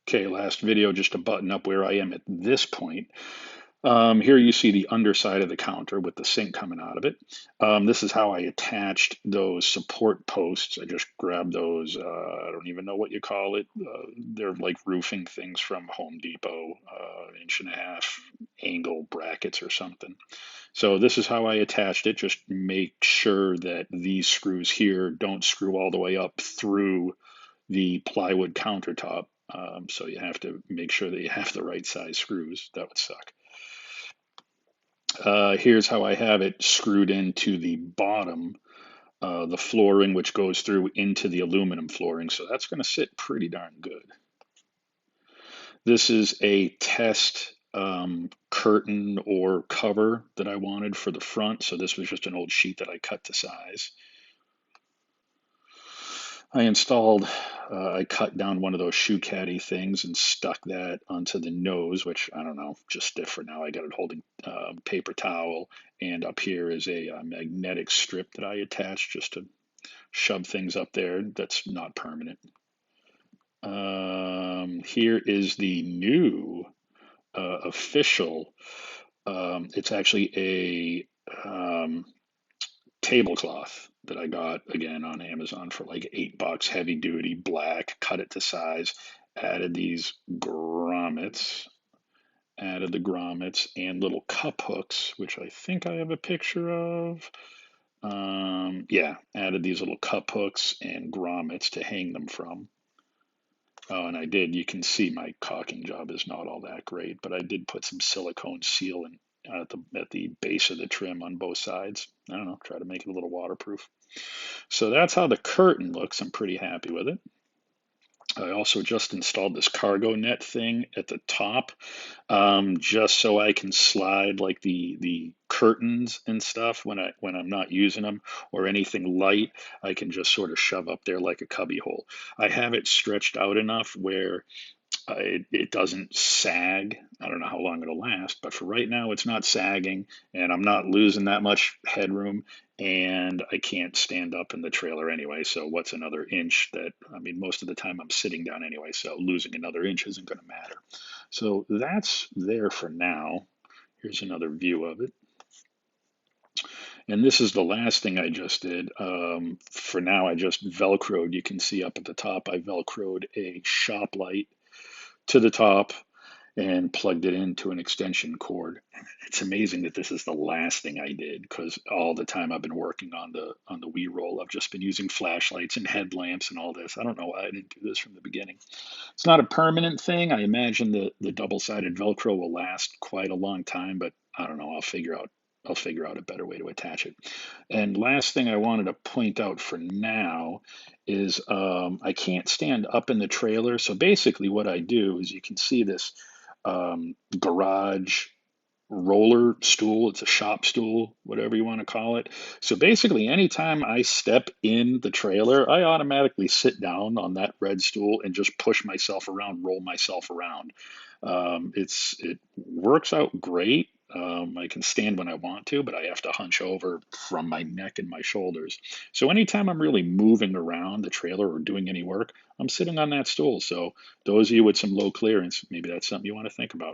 Okay, last video, just to button up where I am at this point. Here you see the underside of the counter with the sink coming out of it. This is how I attached those support posts. I just grabbed those, I don't even know what you call it. They're like roofing things from Home Depot, 1.5 inch angle brackets or something. So this is how I attached it. Just make sure that these screws here don't screw all the way up through the plywood countertop. So you have to make sure that you have the right size screws. That would suck. Here's how I have it screwed into the bottom, the flooring, which goes through into the aluminum flooring. So that's going to sit pretty darn good. This is a test curtain or cover that I wanted for the front. So this was just an old sheet that I cut to size. I cut down one of those shoe caddy things and stuck that onto the nose, which I don't know, just stiff for now. I got it holding paper towel, and up here is a magnetic strip that I attached just to shove things up there. That's not permanent. Here is the new official. It's actually a tablecloth that I got again on Amazon for like $8, heavy duty, black, cut it to size, added these grommets, added the grommets and little cup hooks, which I think I have a picture of. Yeah, added these little cup hooks and grommets to hang them from. Oh, and I did. You can see my caulking job is not all that great, but I did put some silicone seal in at the base of the trim on both sides. I don't know, try to make it a little waterproof. So that's how the curtain looks. I'm pretty happy with it. I also just installed this cargo net thing at the top, just so I can slide like the curtains and stuff when I'm not using them or anything light. I can just sort of shove up there like a cubby hole. I have it stretched out enough where it doesn't sag. I don't know how long it'll last, but for right now, it's not sagging, and I'm not losing that much headroom, and I can't stand up in the trailer anyway. So what's another inch that, I mean, most of the time I'm sitting down anyway, so losing another inch isn't going to matter. So that's there for now. Here's another view of it. And this is the last thing I just did. For now, I just Velcroed. You can see up at the top, I Velcroed a shop light to the top and plugged it into an extension cord. It's amazing that this is the last thing I did because all the time I've been working on the WeeRoll, I've just been using flashlights and headlamps and all this. I don't know why I didn't do this from the beginning. It's not a permanent thing. I imagine the double-sided Velcro will last quite a long time, but I don't know. I'll figure out a better way to attach it. And last thing I wanted to point out for now is I can't stand up in the trailer. So basically, what I do is you can see this garage roller stool. It's a shop stool, whatever you want to call it. So basically, anytime I step in the trailer, I automatically sit down on that red stool and just push myself around, roll myself around. It works out great. I can stand when I want to, but I have to hunch over from my neck and my shoulders. So anytime I'm really moving around the trailer or doing any work, I'm sitting on that stool. So those of you with some low clearance, maybe that's something you want to think about.